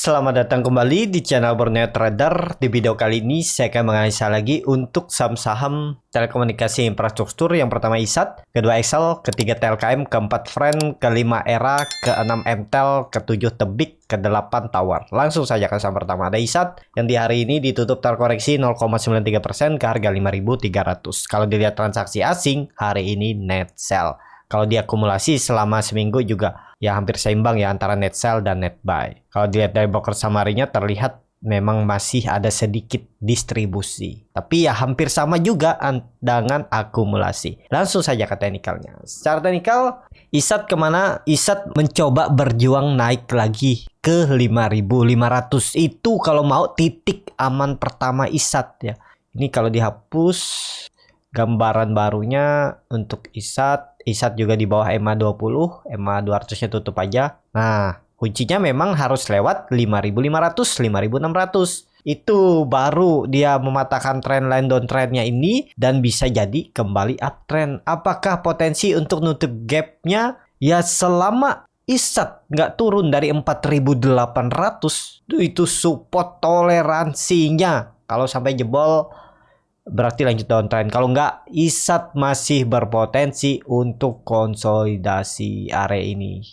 Selamat datang kembali di channel Borneo Trader. Di video kali ini saya akan menganalisa lagi untuk saham-saham telekomunikasi infrastruktur. Yang pertama ISAT, kedua Excel, ketiga TLKM, keempat Friend, kelima Era, keenam Mtel, ketujuh Tebik, kedelapan Tower. Langsung saja ke saham pertama, ada ISAT yang di hari ini ditutup terkoreksi 0,93% ke harga 5.300. Kalau dilihat transaksi asing hari ini net sell. Kalau diakumulasi selama seminggu juga ya hampir seimbang ya antara net sell dan net buy. Kalau dilihat dari broker summary-nya terlihat memang masih ada sedikit distribusi. Tapi ya hampir sama juga dengan akumulasi. Langsung saja ke teknikalnya. Secara teknikal, ISAT kemana? ISAT mencoba berjuang naik lagi ke 5.500. Itu kalau mau titik aman pertama ISAT ya. Ini kalau dihapus gambaran barunya untuk ISAT juga di bawah EMA 20, EMA 200-nya tutup aja. Nah, kuncinya memang harus lewat 5.500, 5.600. Itu baru dia mematahkan trendline downtrendnya ini dan bisa jadi kembali uptrend. Apakah potensi untuk nutup gapnya? Ya selama ISAT nggak turun dari 4.800, itu support toleransinya. Kalau sampai jebol berarti lanjut downtrend. Kalau enggak, ISAT masih berpotensi untuk konsolidasi area ini.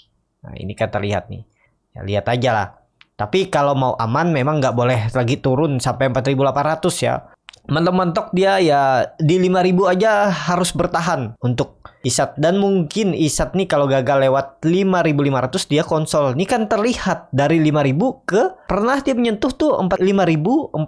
Nah, ini kan terlihat nih. Ya, lihat aja lah. Tapi kalau mau aman memang nggak boleh lagi turun sampai 4.800 ya. Mentok-mentok dia ya di 5.000 aja harus bertahan untuk ISAT. Dan mungkin ISAT nih kalau gagal lewat 5.500 dia konsol. Ini kan terlihat dari 5.000 ke pernah dia menyentuh tuh 5.450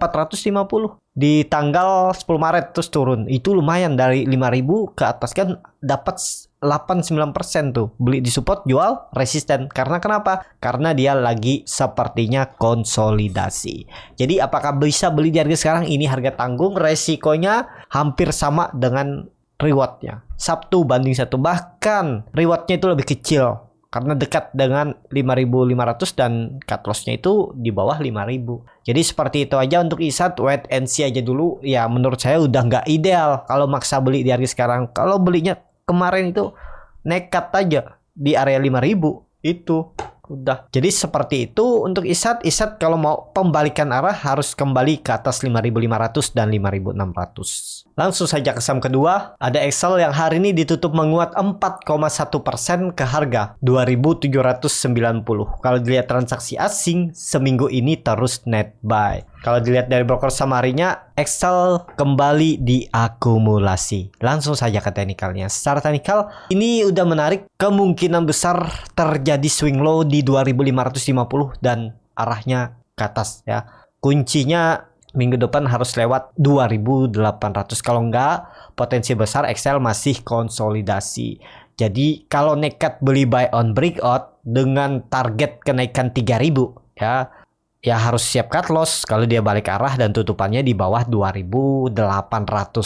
di tanggal 10 Maret terus turun. Itu lumayan dari 5.000 ke atas kan dapat 8-9% tuh. Beli di support, jual resisten. Karena kenapa? Karena dia lagi sepertinya konsolidasi. Jadi apakah bisa beli di harga sekarang? Ini harga tanggung, resikonya hampir sama dengan rewardnya. Sabtu banding 1, bahkan rewardnya itu lebih kecil karena dekat dengan 5.500 dan cut loss-nya itu di bawah 5.000. Jadi seperti itu aja untuk ISAT, wait and see aja dulu. Ya menurut saya udah nggak ideal kalau maksa beli di harga sekarang. Kalau belinya kemarin itu nekat aja di area 5.000 itu udah. Jadi seperti itu untuk ISAT. ISAT kalau mau pembalikan arah harus kembali ke atas 5.500 dan 5.600. Langsung saja ke saham kedua, ada Excel yang hari ini ditutup menguat 4,1% ke harga 2.790. Kalau dilihat transaksi asing seminggu ini terus net buy. Kalau dilihat dari broker summary-nya, Excel kembali diakumulasi. Langsung saja ke teknikalnya. Secara teknikal, ini udah menarik. Kemungkinan besar terjadi swing low di 2.550 dan arahnya ke atas ya. Kuncinya minggu depan harus lewat 2.800. Kalau enggak, potensi besar Excel masih konsolidasi. Jadi kalau nekat beli buy on breakout dengan target kenaikan 3.000 ya harus siap cut loss kalau dia balik arah dan tutupannya di bawah 2.800.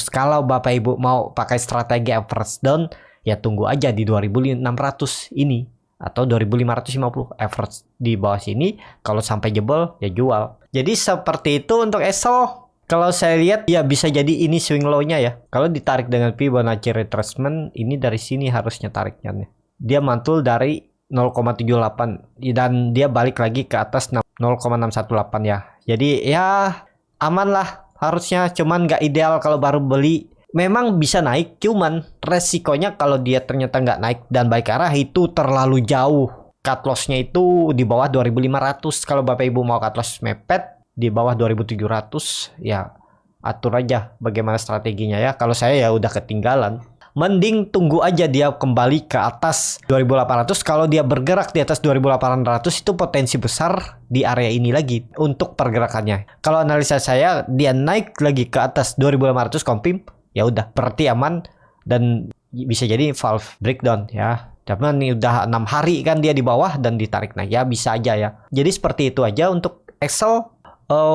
Kalau Bapak Ibu mau pakai strategi average down, ya tunggu aja di 2.600 ini atau 2.550 average di bawah sini. Kalau sampai jebol ya jual. Jadi seperti itu untuk Excel. Kalau saya lihat ya bisa jadi ini swing low-nya ya. Kalau ditarik dengan Fibonacci retracement, ini dari sini harusnya tariknya nih. Dia mantul dari 0,78 dan dia balik lagi ke atas 0,618 ya. Jadi ya aman lah harusnya, cuman nggak ideal kalau baru beli. Memang bisa naik, cuman resikonya kalau dia ternyata nggak naik dan baik arah itu terlalu jauh. Cut loss-nya itu di bawah 2.500. Kalau Bapak Ibu mau cut loss mepet di bawah 2.700 ya atur aja bagaimana strateginya ya. Kalau saya ya udah ketinggalan. Mending tunggu aja dia kembali ke atas 2.800. Kalau dia bergerak di atas 2.800 itu potensi besar di area ini lagi untuk pergerakannya. Kalau analisa saya dia naik lagi ke atas 2.800 kompim, ya udah berarti aman dan bisa jadi valve breakdown ya. Cuman ini udah 6 hari kan dia di bawah dan ditarik naik ya bisa aja ya. Jadi seperti itu aja untuk Excel.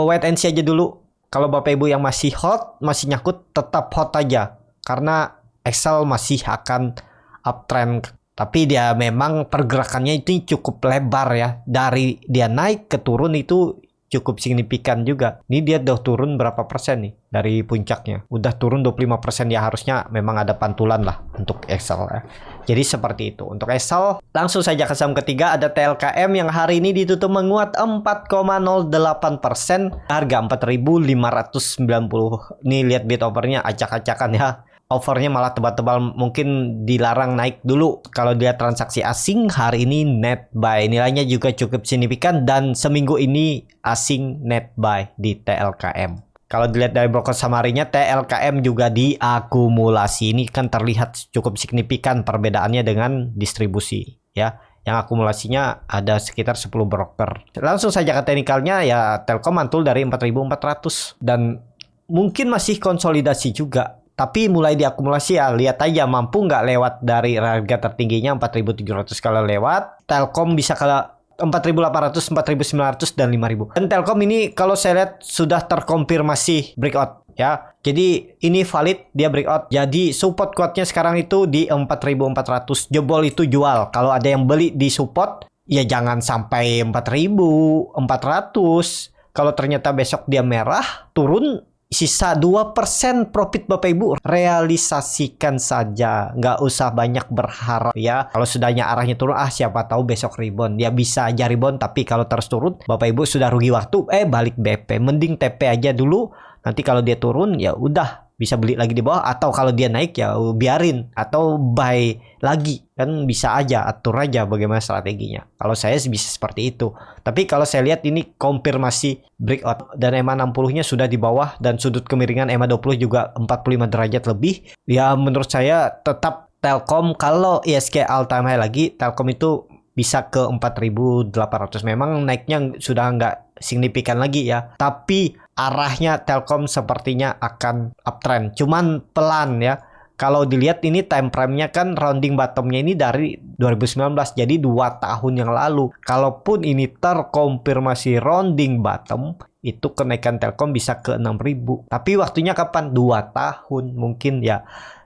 Wait and see aja dulu. Kalau Bapak Ibu yang masih hot, masih nyakut, tetap hot aja karena Excel masih akan uptrend. Tapi dia memang pergerakannya itu cukup lebar ya. Dari dia naik ke turun itu cukup signifikan juga. Ini dia udah turun berapa persen nih dari puncaknya. Udah turun 25% ya, harusnya memang ada pantulan lah untuk Excel ya. Jadi seperti itu. Untuk Excel, langsung saja ke saham ketiga ada TLKM yang hari ini ditutup menguat 4,08%. Harga 4.590. Nih lihat bid overnya acak-acakan ya. Overnya malah tebal-tebal, mungkin dilarang naik dulu. Kalau dia transaksi asing hari ini net buy, nilainya juga cukup signifikan, dan seminggu ini asing net buy di TLKM. Kalau dilihat dari broker summary-nya, TLKM juga diakumulasi. Ini kan terlihat cukup signifikan perbedaannya dengan distribusi ya. Yang akumulasinya ada sekitar 10 broker. Langsung saja ke teknikalnya ya, Telkom mantul dari 4.400 dan mungkin masih konsolidasi juga. Tapi mulai diakumulasi ya, lihat aja mampu nggak lewat dari harga tertingginya 4.700. Kalau lewat, Telkom bisa ke 4.800, 4.900, dan 5.000. Dan Telkom ini kalau saya lihat sudah terkonfirmasi breakout ya. Jadi ini valid, dia breakout. Jadi support kuatnya sekarang itu di 4.400. Jebol itu jual. Kalau ada yang beli di support, ya jangan sampai 4.400. Kalau ternyata besok dia merah, turun, sisa 2% profit Bapak Ibu, realisasikan saja, nggak usah banyak berharap ya. Kalau sudahnya arahnya turun, siapa tahu besok rebound, ya bisa aja rebound, tapi kalau terus turun Bapak Ibu sudah rugi waktu, balik BP, mending TP aja dulu. Nanti kalau dia turun ya udah bisa beli lagi di bawah, atau kalau dia naik ya biarin, atau buy lagi, kan bisa aja, atur aja bagaimana strateginya. Kalau saya bisa seperti itu. Tapi kalau saya lihat ini konfirmasi breakout dan EMA 60-nya sudah di bawah, dan sudut kemiringan EMA 20 juga 45 derajat lebih. Ya menurut saya tetap Telkom, kalau ISG all time high lagi, Telkom itu bisa ke 4.800. Memang naiknya sudah nggak signifikan lagi ya, tapi arahnya Telkom sepertinya akan uptrend, cuman pelan ya. Kalau dilihat ini time frame-nya kan rounding bottom-nya ini dari 2019, jadi 2 tahun yang lalu. Kalaupun ini terkonfirmasi rounding bottom, itu kenaikan Telkom bisa ke 6.000. Tapi waktunya kapan? 2 tahun mungkin ya.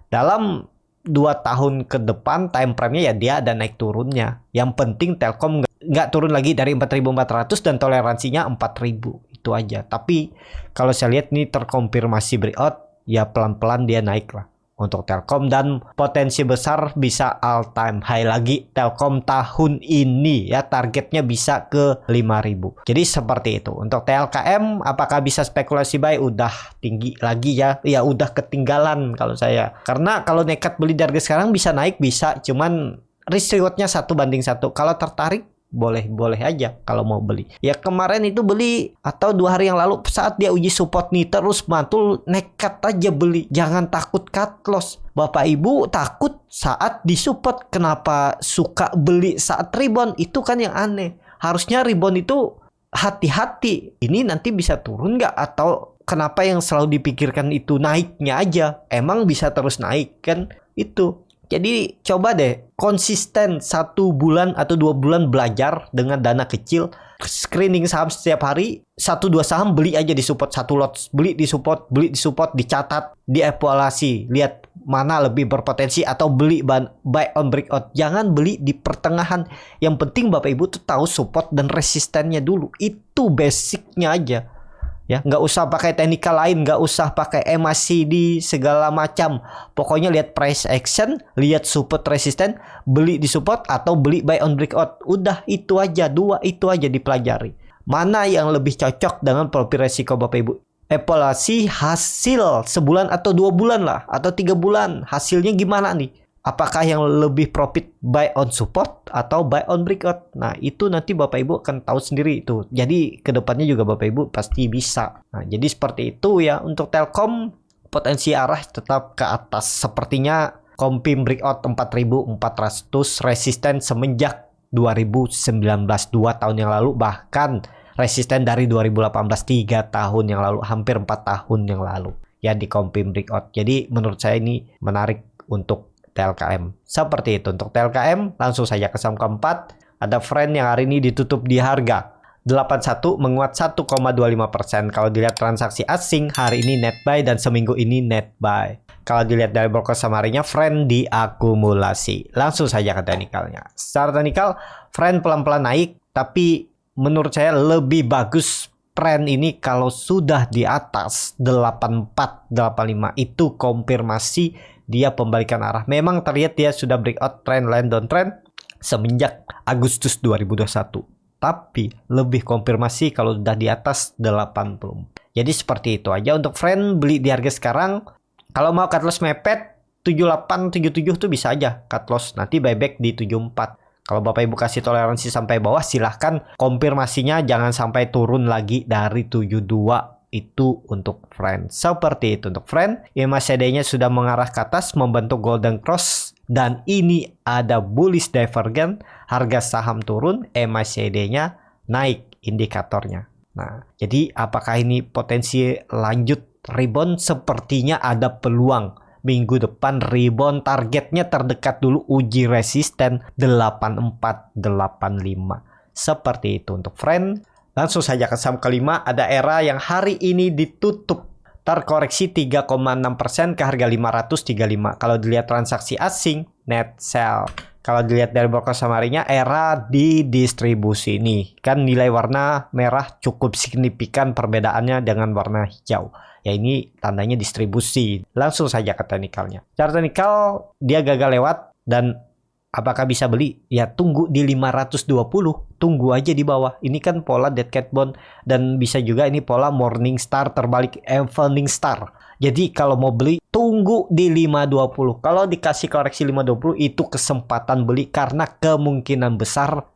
Dalam 2 tahun ke depan time frame-nya ya dia ada naik turunnya. Yang penting Telkom nggak turun lagi dari 4.400 dan toleransinya 4.000. Itu aja. Tapi kalau saya lihat ini terkonfirmasi breakout, ya pelan-pelan dia naik lah untuk Telkom, dan potensi besar bisa all time high lagi Telkom tahun ini ya, targetnya bisa ke 5.000. Jadi seperti itu. Untuk TLKM apakah bisa spekulasi buy? Udah tinggi lagi ya. Ya udah ketinggalan kalau saya. Karena kalau nekat beli dari sekarang bisa naik, bisa, cuman risk rewardnya 1:1. Kalau tertarik boleh aja kalau mau beli. Ya kemarin itu beli, atau 2 hari yang lalu saat dia uji support nih terus mantul, nekat aja beli. Jangan takut cut loss. Bapak Ibu takut saat di support, kenapa suka beli saat rebound? Itu kan yang aneh. Harusnya rebound itu hati-hati. Ini nanti bisa turun nggak? Atau kenapa yang selalu dipikirkan itu naiknya aja? Emang bisa terus naik kan? Itu. Jadi coba deh konsisten 1 bulan atau 2 bulan belajar dengan dana kecil, screening saham setiap hari, 1-2 saham beli aja di support, 1 lot beli di support, dicatat, dievaluasi, lihat mana lebih berpotensi, atau beli buy on breakout. Jangan beli di pertengahan. Yang penting Bapak Ibu tuh tahu support dan resistennya dulu. Itu basicnya aja. Ya, nggak usah pakai teknikal lain, nggak usah pakai MACD segala macam. Pokoknya lihat price action, lihat support resisten, beli di support atau beli buy on breakout. Udah itu aja, 2 itu aja dipelajari. Mana yang lebih cocok dengan profil resiko Bapak Ibu? Evaluasi hasil sebulan atau 2 bulan lah, atau 3 bulan. Hasilnya gimana nih? Apakah yang lebih profit buy on support atau buy on breakout? Nah, itu nanti Bapak Ibu akan tahu sendiri itu. Jadi kedepannya juga Bapak Ibu pasti bisa. Nah, jadi seperti itu ya. Untuk Telkom potensi arah tetap ke atas. Sepertinya kompim breakout 4.400 resisten semenjak 2019, 2 tahun yang lalu, bahkan resisten dari 2018, 3 tahun yang lalu, hampir 4 tahun yang lalu ya di kompim breakout. Jadi menurut saya ini menarik untuk TLKM. Seperti itu untuk TLKM. Langsung saja ke saham keempat. Ada Friend yang hari ini ditutup di harga 81, menguat 1,25%. Kalau dilihat transaksi asing hari ini net buy, dan seminggu ini net buy. Kalau dilihat dari broker summary-nya, Friend diakumulasi. Langsung saja ke teknikalnya. Secara teknikal Friend pelan-pelan naik, tapi menurut saya lebih bagus tren ini kalau sudah di atas 84, 85 itu konfirmasi dia pembalikan arah. Memang terlihat dia sudah breakout trend line downtrend semenjak Agustus 2021. Tapi lebih konfirmasi kalau sudah di atas 80. Jadi seperti itu aja untuk friend beli di harga sekarang. Kalau mau cut loss mepet 78, 77 tuh bisa aja cut loss. Nanti buyback di 74. Kalau Bapak Ibu kasih toleransi sampai bawah, silahkan konfirmasinya jangan sampai turun lagi dari 72. Itu untuk friend. Seperti itu untuk friend. MACD-nya sudah mengarah ke atas membentuk golden cross. Dan ini ada bullish divergence. Harga saham turun, MACD-nya naik indikatornya. Nah, jadi apakah ini potensi lanjut rebound? Sepertinya ada peluang. Minggu depan rebound, targetnya terdekat dulu uji resisten 8485. Seperti itu untuk friend. Langsung saja ke saham kelima, ada Era yang hari ini ditutup terkoreksi 3,6% ke harga 535. Kalau dilihat transaksi asing, net sell. Kalau dilihat dari broker summary-nya, Era di distribusi nih. Kan nilai warna merah cukup signifikan perbedaannya dengan warna hijau. Ya ini tandanya distribusi. Langsung saja ke teknikalnya. Cara teknikal dia gagal lewat dan apakah bisa beli? Ya tunggu di 520. Tunggu aja di bawah. Ini kan pola dead cat bond dan bisa juga ini pola morning star terbalik evening star. Jadi kalau mau beli tunggu di 520. Kalau dikasih koreksi 520 itu kesempatan beli karena kemungkinan besar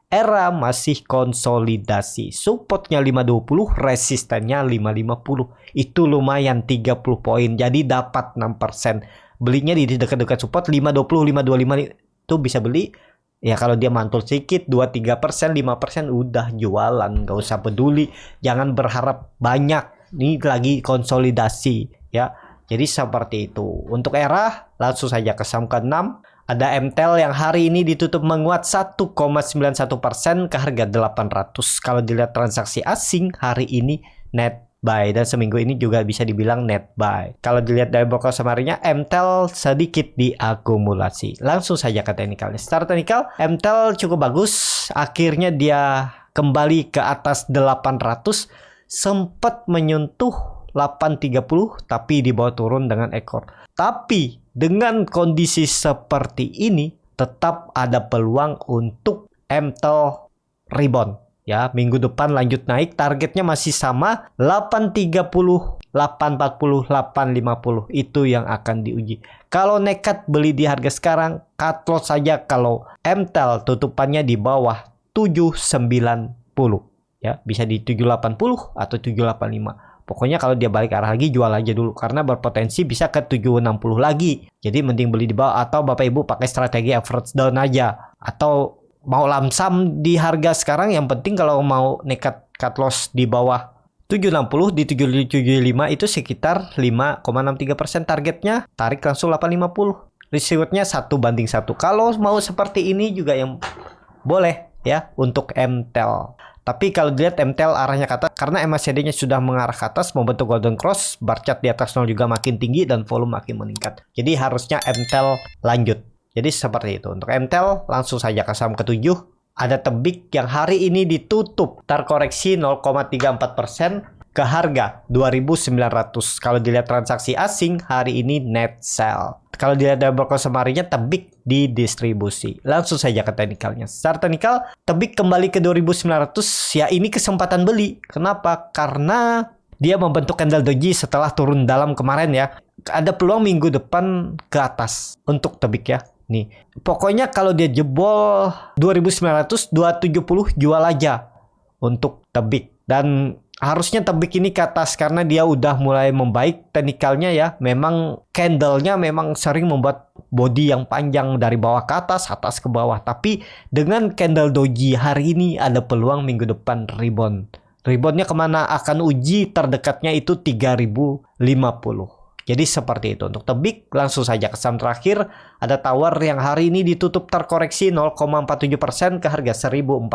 Era masih konsolidasi. Supportnya 520, resistennya 550. Itu lumayan 30 poin. Jadi dapat 6%. Belinya di dekat-dekat support 520, 525 itu bisa beli. Ya kalau dia mantul sedikit 2-3%, 5% udah jualan. Gak usah peduli. Jangan berharap banyak. Ini lagi konsolidasi ya. Jadi seperti itu. Untuk Era langsung saja ke saham ke-6. Ada MTEL yang hari ini ditutup menguat 1,91% ke harga 800. Kalau dilihat transaksi asing hari ini net buy dan seminggu ini juga bisa dibilang net buy. Kalau dilihat dari broker summary-nya, MTEL sedikit diakumulasi. Langsung saja ke teknikalnya. Secara teknikal, MTEL cukup bagus. Akhirnya dia kembali ke atas 800, sempat menyentuh 830 tapi dibawa turun dengan ekor. Tapi dengan kondisi seperti ini tetap ada peluang untuk MTEL rebound ya. Minggu depan lanjut naik, targetnya masih sama 830, 840, 850 itu yang akan diuji. Kalau nekat beli di harga sekarang, cut loss saja kalau MTEL tutupannya di bawah 790 ya, bisa di 780 atau 785. Pokoknya kalau dia balik arah lagi jual aja dulu karena berpotensi bisa ke 760 lagi. Jadi mending beli di bawah atau Bapak Ibu pakai strategi average down aja. Atau mau lamsam di harga sekarang, yang penting kalau mau nekat cut loss di bawah 760 di 775 itu sekitar 5,63% targetnya, tarik langsung 850. Rewardnya 1:1. Kalau mau seperti ini juga yang boleh ya untuk MTEL. Tapi kalau dilihat MTEL arahnya ke atas karena MACD-nya sudah mengarah ke atas membentuk golden cross, bar chart di atas 0 juga makin tinggi dan volume makin meningkat. Jadi harusnya MTEL lanjut. Jadi seperti itu. Untuk MTEL langsung saja ke saham ke-7. Ada Tebik yang hari ini ditutup terkoreksi 0,34% ke harga 2.900. Kalau dilihat transaksi asing hari ini net sell. Kalau dilihat dari broker summary-nya, Tebik di distribusi. Langsung saja ke teknikalnya. Secara teknikal, Tebik kembali ke 2.900. Ya ini kesempatan beli. Kenapa? Karena dia membentuk candle doji setelah turun dalam kemarin ya. Ada peluang minggu depan ke atas untuk Tebik ya. Nih, pokoknya kalau dia jebol 2.900, 270 jual aja untuk Tebik. Dan harusnya Tebik ini ke atas karena dia udah mulai membaik teknikalnya ya. Memang candlenya memang sering membuat body yang panjang dari bawah ke atas ke bawah. Tapi dengan candle doji hari ini ada peluang minggu depan rebound. Reboundnya kemana? Akan uji terdekatnya itu 3.050. Jadi seperti itu untuk Tebik. Langsung saja ke saham terakhir. Ada Tower yang hari ini ditutup terkoreksi 0,47% ke harga 1.040.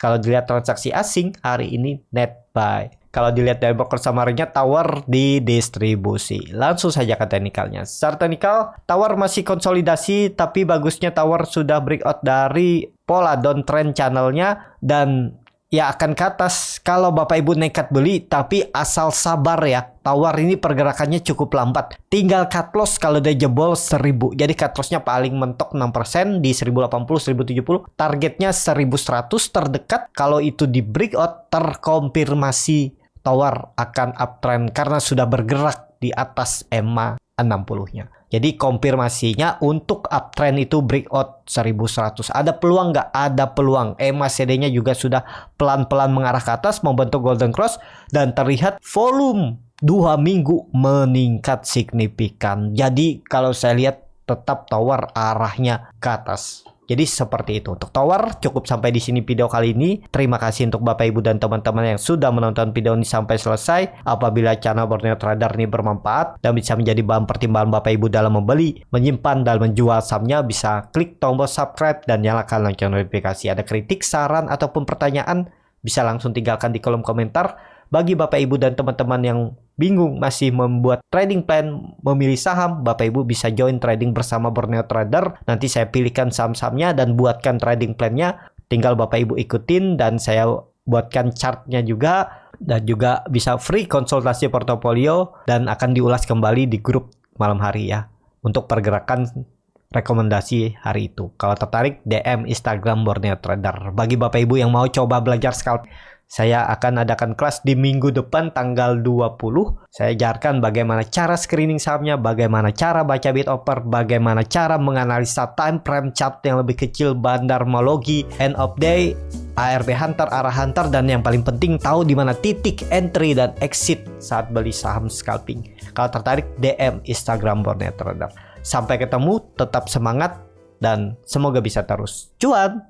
Kalau dilihat transaksi asing hari ini net buy. Kalau dilihat dari broker summary-nya, Tower di distribusi. Langsung saja ke teknikalnya. Secara teknikal, Tower masih konsolidasi, tapi bagusnya Tower sudah breakout dari pola downtrend channelnya dan ya akan ke atas kalau Bapak Ibu nekat beli, tapi asal sabar ya. Tawar ini pergerakannya cukup lambat. Tinggal cut loss kalau dia jebol 1000. Jadi cut lossnya paling mentok 6% di 1080, 1070. Targetnya 1100 terdekat. Kalau itu di breakout, terkonfirmasi tawar akan uptrend karena sudah bergerak di atas EMA 60-nya. Jadi konfirmasinya untuk uptrend itu breakout 1100. Ada peluang nggak? Ada peluang. EMA CD-nya juga sudah pelan-pelan mengarah ke atas membentuk golden cross dan terlihat volume 2 minggu meningkat signifikan. Jadi kalau saya lihat tetap tawar arahnya ke atas. Jadi seperti itu. Untuk tawar cukup sampai di sini video kali ini. Terima kasih untuk Bapak Ibu dan teman-teman yang sudah menonton video ini sampai selesai. Apabila channel Borneo Trader ini bermanfaat dan bisa menjadi bahan pertimbangan Bapak Ibu dalam membeli, menyimpan dan menjual sahamnya, bisa klik tombol subscribe dan nyalakan lonceng notifikasi. Ada kritik, saran ataupun pertanyaan, bisa langsung tinggalkan di kolom komentar. Bagi Bapak Ibu dan teman-teman yang bingung masih membuat trading plan, memilih saham, Bapak Ibu bisa join trading bersama Borneo Trader. Nanti saya pilihkan saham-sahamnya dan buatkan trading plan-nya. Tinggal Bapak Ibu ikutin dan saya buatkan chart-nya juga. Dan juga bisa free konsultasi portofolio dan akan diulas kembali di grup malam hari ya. Untuk pergerakan rekomendasi hari itu. Kalau tertarik, DM Instagram Borneo Trader. Bagi Bapak Ibu yang mau coba belajar scalp, saya akan adakan kelas di minggu depan tanggal 20. Saya ajarkan bagaimana cara screening sahamnya, bagaimana cara baca bid offer, bagaimana cara menganalisa time frame chart yang lebih kecil, bandarmologi, end of day, ARB hunter, arah hunter, dan yang paling penting tahu di mana titik entry dan exit saat beli saham scalping. Kalau tertarik, DM Instagram Borneo Trader. Sampai ketemu, tetap semangat dan semoga bisa terus cuan.